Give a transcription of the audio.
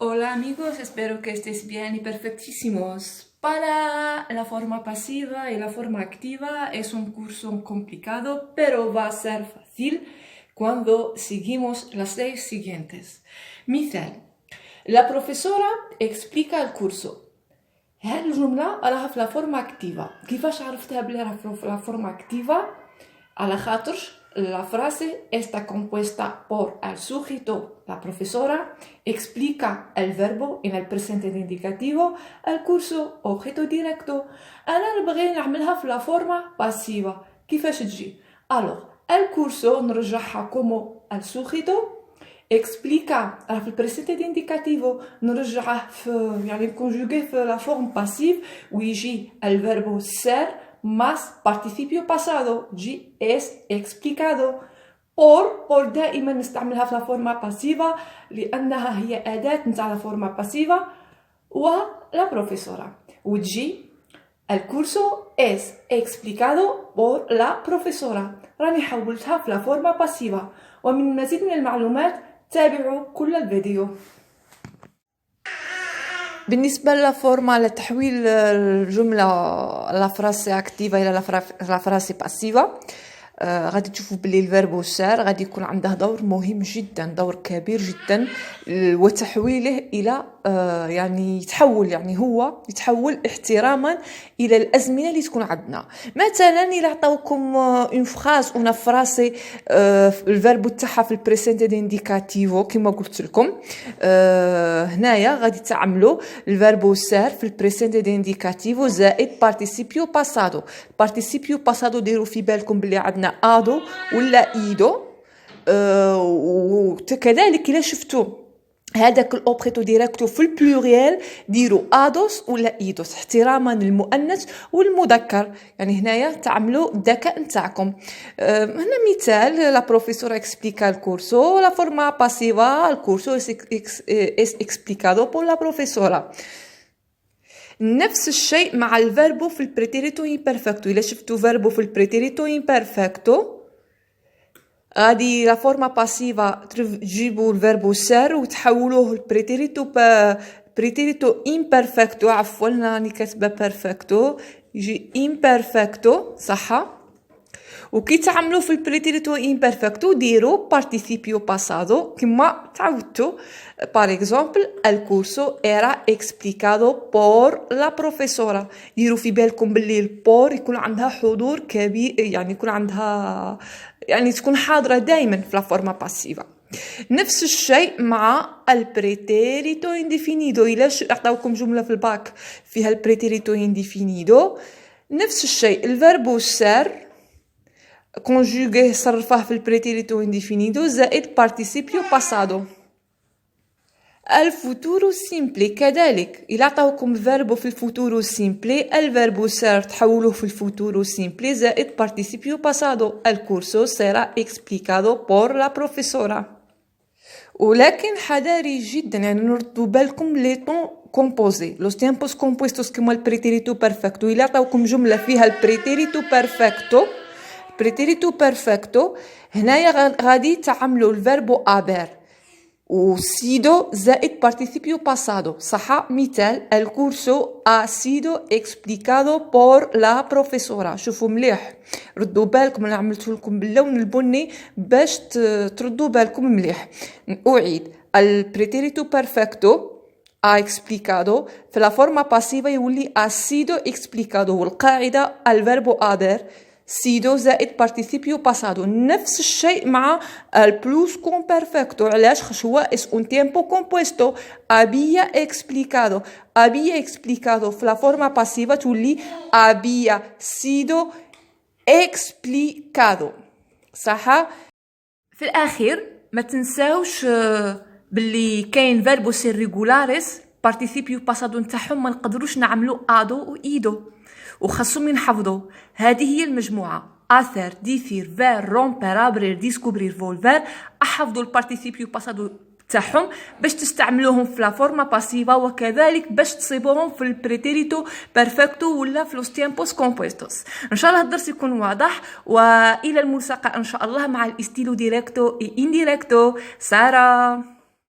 Hola amigos, espero que estéis bien y perfectísimos. Para la forma pasiva y la forma activa es un curso complicado, pero va a ser fácil cuando seguimos las leyes siguientes. مثال: la profesora explica el curso. هذه الجملة راها في la forma activa. كيفاش عرفتها بلي راها في la forma activa؟ على خاطرش la frase está compuesta por el sujeto, la profesora, explica el verbo en el presente indicativo, el curso, objeto directo. أنا نبغي نعملها في la forma pasiva. كيفاش تجي؟ Alors, el curso نرجعها como el sujeto, explica في البريسنت indicativo نرجعه في يعني conjugué في la forme passive ويجي el verbo ser más participio pasado جي es explicado. por دائما نستعملها في la forma pasiva لأنها هي أداة نتاع la forma pasiva و la profesora وتجي el curso es explicado por la profesora. راني حولتها في la forma pasiva. ومن مزيد من المعلومات تابعوا كل الفيديو. بالنسبة للفورما لتحويل الجملة لا فراسي اكتيفا إلى لا فراسي باسيفا، غادي تشوفوا بلي الفيربو سار غادي يكون عنده دور مهم جدا، دور كبير جدا، وتحويله الى يعني هو يتحول احتراما الى الازمنه اللي تكون عندنا. مثلا الى عطاوكم اون فراز اون فراسي الفيربو تاعها في البريسنت انديكاتيفو كما قلت لكم، هنايا غادي تعملوا الفيربو سار في البريسنت انديكاتيفو زائد بارتيسيبيو باسادو. بارتيسيبيو باسادو ديروا في بالكم بلي عندنا ادو ولا ايدو، وكذلك الى شفتوا هذاك الاوبريتو ديريكتو في البلوريال ديروا ادوس ولا ايدوس احتراما للمؤنث والمذكر. يعني هنايا تعملوا الذكاء نتاعكم. هنا مثال: لا بروفيسور اكسبليكا الكورسو لا فورما باسيفا الكورسو اس اكسبليكادو بور لا بروفيسورا. نفس الشيء مع الفيربو في البريتيريتو امبرفكتو. الا شفتوا فيربو في البريتيريتو امبرفكتو غادي لا فورما باسيفا تجيبوا الفيربو سار وتحولوه البريتيريتو امبرفكتو، عفوا راني كاتبه بيرفكتو يجي امبرفكتو صح. وكي تعملوا في البريتيريتو امبرفكتو ديروا بارتيسيبيو باسادو كما تعودتوا. بار اكزومبل el curso era explicado por la profesora. ديروا في بالكم باللي البور يكون عندها حضور كبير، يعني يكون عندها يعني تكون حاضره دائما في لا فورما باسيفا. نفس الشيء مع البريتيريتو انديفينيدو. الا عطاوكم جمله في الباك فيها البريتيريتو انديفينيدو نفس الشيء الفيربو سار conjugué صرفه في البريتيريتو انديفينيدو زائد بارتيسيبيو باسادو. الفوتورو سيمبلي كذلك إلا عطاوكم فيربو في الفوتورو سيمبلي الفيربو سار تحولوه في الفوتورو سيمبلي زائد بارتيسيبيو باسادو. الكورسو سيرا اكسبليكادو بور لا بروفيسورا. ولكن حذاري جدا، يعني نردوا بالكم لي طون كومبوزي لوس تيمبوس كومبوستوس كما البريتيريتو بيرفكتو. إلا عطاوكم جملة فيها البريتيريتو بيرفكتو بريتيريتو بيرفكتو هنايا غادي تعملوا الفيربو ابير وسيدو زائد بارتيسيبيو باسادو صح. مثال: el curso ha sido explicado por la profesora. شوفوا مليح، ردوا بالكم، انا عملت لكم باللون البني باش تردوا بالكم مليح. اعيد: البريتيريتو بيرفكتو ha explicado في la forma pasiva يولي ha sido explicado، والقاعده الفيربو ابير سيدو زائد بارتيسيبيو باسادو. نفس الشيء مع البلوس كون بيرفكتو. علاش؟ خش هو اس un tiempo compuesto había explicado في لا فورما باسيفا تولي había sido explicado صح. في الاخير ما تنساوش باللي كاين فيربو سير ريغولاريس بارتيسيبيو باسادو نتاعهم ما نقدروش نعملو ادو وايدو، وخاصهم ينحفظوا. هذه هي المجموعة: اثر ديفير فير رومبر ابرير ديسكوبرير فولفير. احفظوا البارتيسيبيو باسادو تاعهم باش تستعملوهم في لا فورما باسيفا، وكذلك باش تصيبوهم في البريتيريتو بيرفكتو ولا في لوس تيمبوس كومبوستوس. ان شاء الله الدرس يكون واضح، والى الملتقى ان شاء الله مع الاستيلو ديريكتو اي انديريكتو. سارة.